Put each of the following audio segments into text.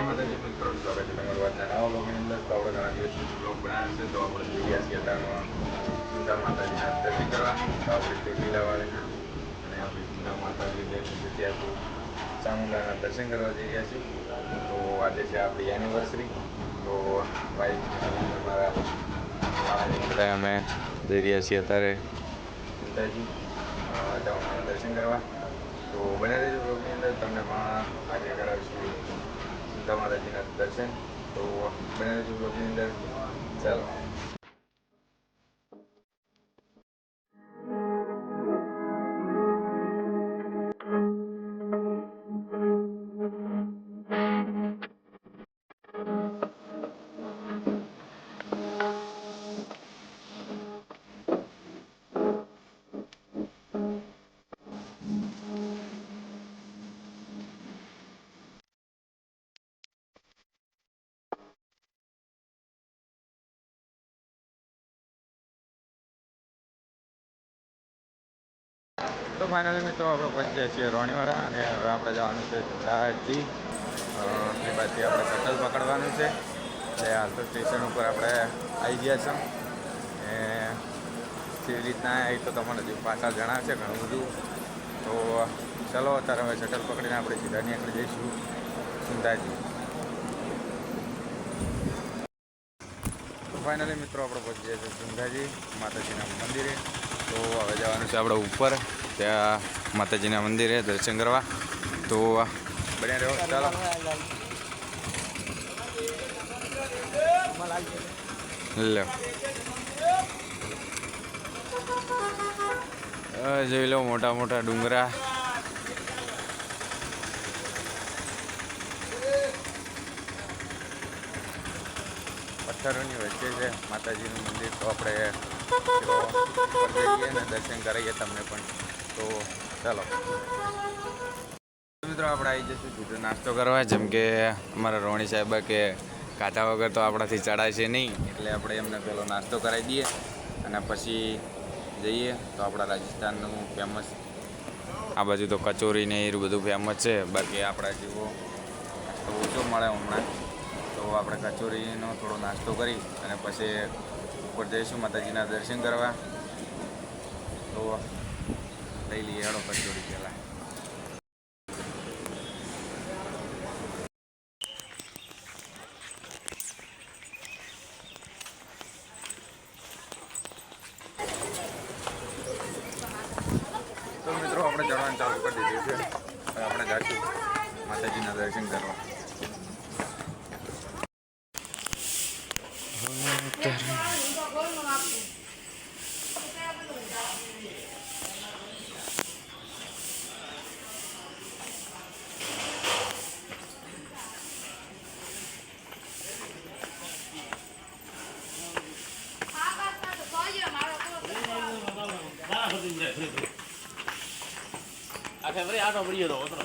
માતાજી મિત્રો, સ્વાગત છે તમારું આજના નવા બ્લોગની અંદર. તો આપણે ઘણા દિવસ પછી બ્લોગ બનાવ્યો છે. તો આપણે જઈ ગયા છીએ અત્યારમાં સુંદા માતાજીના દર્શન કરવા. તો આપણે ચોટી લાવવાના અને આપણી સુંદા માતાજી જે છે ત્યાં ચામુંડાના દર્શન કરવા જઈ રહ્યા છીએ. તો આજે છે આપણી એનિવર્સરી. તો વાઈફ અમારા બધા અમે જઈ રહ્યા છીએ અત્યારે સુંદાજી ચામુંડાના દર્શન કરવા. તો બને રહેજો બ્લોગની અંદર, તમને પણ આજે કરાવીશું સુંદા માતાજીના દર્શન. તો બને રહેજો બ્લોગની અંદર. ચાલો. તો ફાઇનલી મિત્રો આપણે પહોંચી જાય છીએ રોણીવાળા અને હવે આપણે જવાનું છે ચારથી એ બાદથી આપણે શટલ પકડવાનું છે. એટલે હાલ તો સ્ટેશન ઉપર આપણે આવી ગયા છે. એ કેવી રીતના એ તો તમને હજુ પાછળ જણાવશે ઘણું બધું. તો ચલો અત્યારે હવે શટલ પકડીને આપણે સીધા નીકળી જઈશું સુંદાજી. ફાઇનલી મિત્રો આપણે પહોંચી જાય છે સુંદાજી માતાજીના મંદિરે. તો હવે જવાનું છે આપણે ઉપર ત્યાં માતાજીના મંદિરે દર્શન કરવા. તો બને રહ્યો, ચાલો. લો જોઈ લો મોટા મોટા ડુંગરા. પથ્થરોની વચ્ચે છે માતાજીનું મંદિર. તો આપણે જઈએ ને દર્શન કરાવીએ તમને પણ. તો ચાલો મિત્રો આપણે આવી જઈશું સીધો નાસ્તો કરવા. જેમ કે અમારા રોણી સાહેબ કે કાચા વગર તો આપણાથી ચડાશે નહીં, એટલે આપણે એમને પહેલો નાસ્તો કરાવી દઈએ અને પછી જઈએ. તો આપણા રાજસ્થાનનું ફેમસ આ બાજુ તો કચોરી ને એ બધું ફેમસ છે. બાકી આપણા જેવો નાસ્તો ઓછો મળે હમણાં. તો આપણે કચોરીનો થોડો નાસ્તો કરી અને પછી ઉપર જઈશું માતાજીના દર્શન કરવા. તો લઈ લઈએ હેડો કચોરી પહેલાં. તો મિત્રો આપણે જવાનું ચાલુ કરી દીધું છે. હવે આપણે જઈશું માતાજીના દર્શન કરવા. આટો પડી ગયો હતો.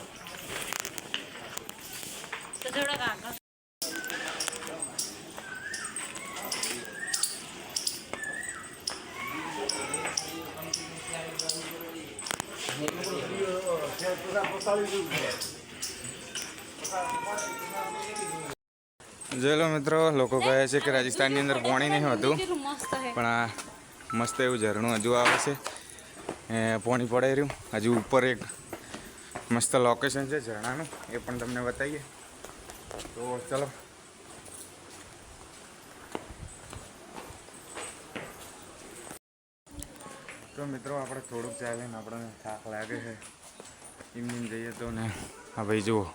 જોઈ લો મિત્રો, લોકો કહે છે કે રાજસ્થાનની અંદર પાણી નહીં હોતું, પણ આ મસ્ત એવું ઝરણું હજુ આવે છે. પાણી પડે રહ્યું હજુ ઉપર. એક મસ્ત લોકેશન છે ઝરણાનું, એ પણ તમને બતાવીએ. તો ચલો. તો મિત્રો આપણે થોડુંક ચાલીને આપણને થાક લાગે છે. એમ જઈએ તો ને હા ભાઈ જુઓ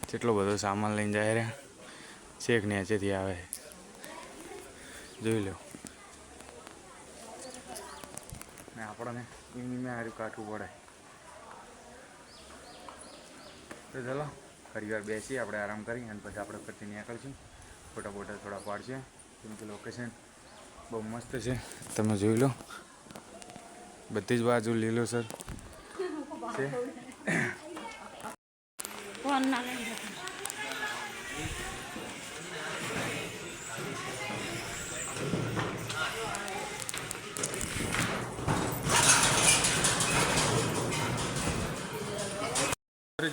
કેટલો બધો સામાન લઈને જાય રહ્યા. છેક નીચેથી આવે, જોઈ લો. ને આપણને એમની મેં હારું કાઢવું પડે. તો ચલો ફરી વાર બેસીએ, આપણે આરામ કરી અને પછી આપણે ફરતી નીકળશું. ફોટા બોટા થોડા પાડશે, કેમ કે લોકેશન બહુ મસ્ત છે. તમે જોઈ લો, બધી જ બાજુ લીલોસર છે.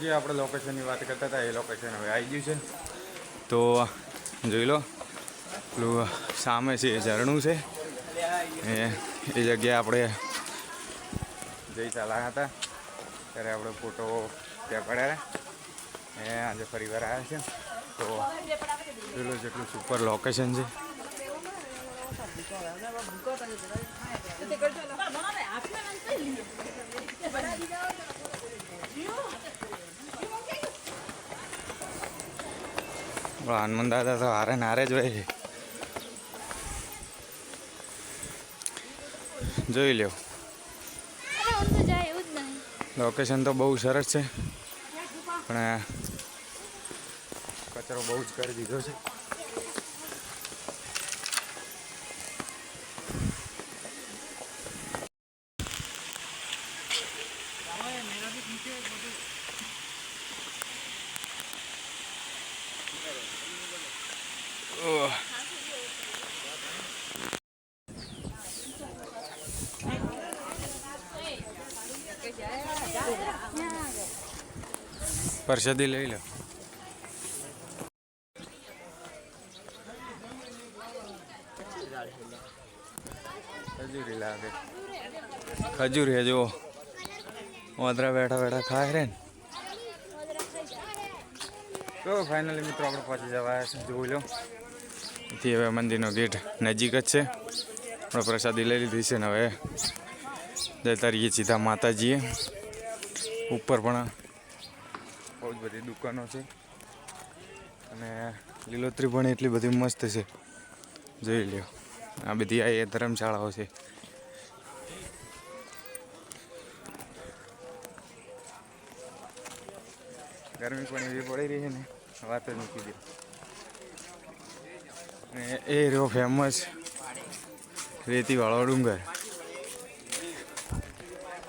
જે આપણે લોકેશનની વાત કરતા હતા એ લોકેશન હવે આવી ગયું છે. તો જોઈ લો પેલું સામે છે એ ઝરણું છે એ જગ્યાએ આપણે જઈ ચાલ્યા હતા ત્યારે આપણે ફોટો ત્યાં પડ્યા આજે ફરી વાર આવ્યા છે તો પેલું જેટલું સુપર લોકેશન છે. હનુમાન દાદા તો હારે નારે જ હોય છે. જોઈ લ્યો લોકેશન તો બહુ સરસ છે પણ કચરો બહુ જ કરી દીધો છે. પ્રસાદી લઈ લો. ખજૂરી લાગે ખજૂર હે જો ઓદરા બેઠા બેઠા ખાય રે ને. તો ફાઇનલી મિત્રો આપણે પહોંચી જવા જોઈ લો. એથી હવે મંદિરનો ગેટ નજીક જ છે. આપણે પ્રસાદી લઈ લીધી છે ને હવે જતા રહીએ સીધા માતાજીએ. ઉપર પણ બહુ જ બધી દુકાનો છે અને લીલોતરી પણ એટલી બધી મસ્ત છે. જોઈ લ્યો આ બધી આ એ ધર્મશાળાઓ છે. ગરમી પણ એવી પડી રહી છે ને વાત જ મૂકી દે. ને એ રહ્યો ફેમસ રેતીવાળો ડુંગર.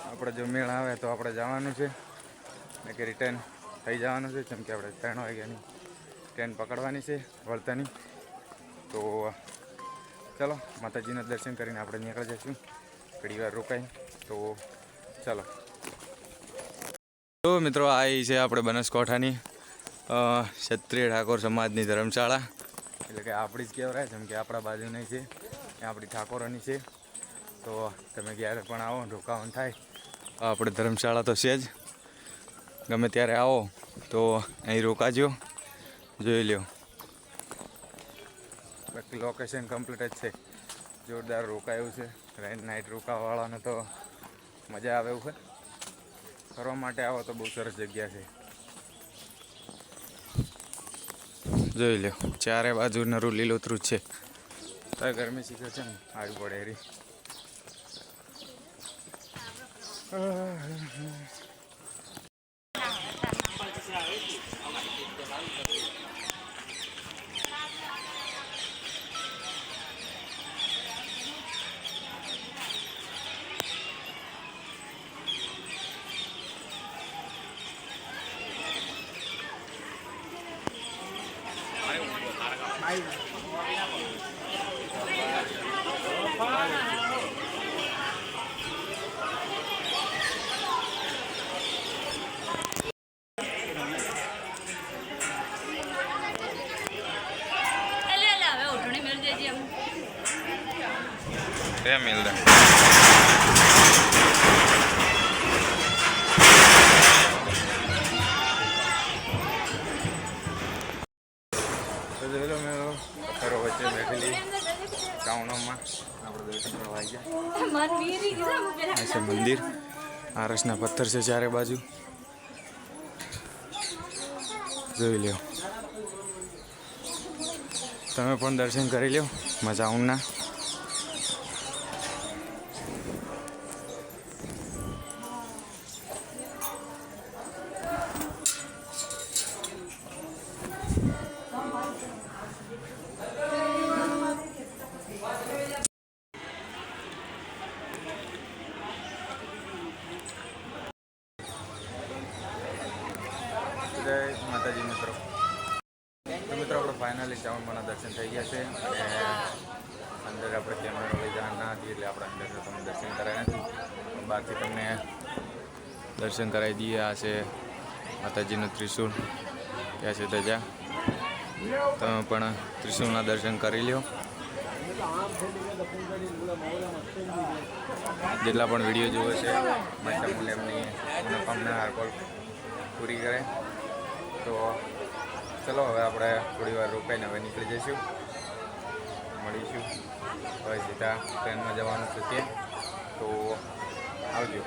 આપણે જો મેળ આવે તો આપણે જવાનું છે ને કે રિટર્ન થઈ જવાનું છે જેમ કે આપણે 3 વાગ્યાની ટ્રેન પકડવાની છે વળતાની. તો ચાલો માતાજીના દર્શન કરીને આપણે નીકળી જઈશું. ઘણી વાર રોકાઈ તો ચાલો. તો મિત્રો આ છે આપણે બનાસકાંઠાની ક્ષત્રિય ઠાકોર સમાજની ધર્મશાળા. એટલે કે આપણી જ કહેવાય જેમ કે આપણા બાજુની છે એ આપણી ઠાકોરોની છે. તો તમે ક્યારે પણ આવો રોકાવાનું થાય આપણે ધર્મશાળા તો છે જ. ગમે ત્યારે આવો તો અહીં રોકાજો. જોઈ લ્યો બાકી લોકેશન કમ્પ્લીટ જ છે. જોરદાર રોકાયું છે. નાઇટ રોકાવાળાને તો મજા આવે એવું છે. ફરવા માટે આવો તો બહુ સરસ જગ્યા છે. જોઈ લો ચારે બાજુ નરું લીલોતરું જ છે. તો ગરમી શીખે છે ને આવી પડે એરી. क्या मिल रहा तो જોઈ લો મેં પથ્થરો વચ્ચે બેઠેલી ટાઉનમાં આપણે દર્શન કરવા આવી ગયા. આ છે મંદિર. આરસના પથ્થર છે ચારે બાજુ. જોઈ લ્યો તમે પણ દર્શન કરી લ્યો મજા આઉના. જય માતાજી મિત્રો. તો મિત્રો આપણે ફાઇનલી ચામુંડાના દર્શન થઈ ગયા છે અને અંદર આપણે કેમેરા લઈ જવા ના હતી એટલે આપણે અંદર તમને દર્શન કરાવ્યા નથી. બહારથી તમને દર્શન કરાવી દઈએ. આ છે માતાજીનું ત્રિશૂળ, ત્યાં છે ધજા. તમે પણ ત્રિશુલના દર્શન કરી લ્યો. જેટલા પણ વિડીયો જોવે છે માતા મૂલ્ય એમની મનોકામના હારકોલ પૂરી કરે. તો ચલો હવે આપણે થોડી વાર રોકાઈને હવે નીકળી જઈશું. મળીશું હવે સીધા ટ્રેનમાં જવાનું છે ત્યાં. તો આવજો.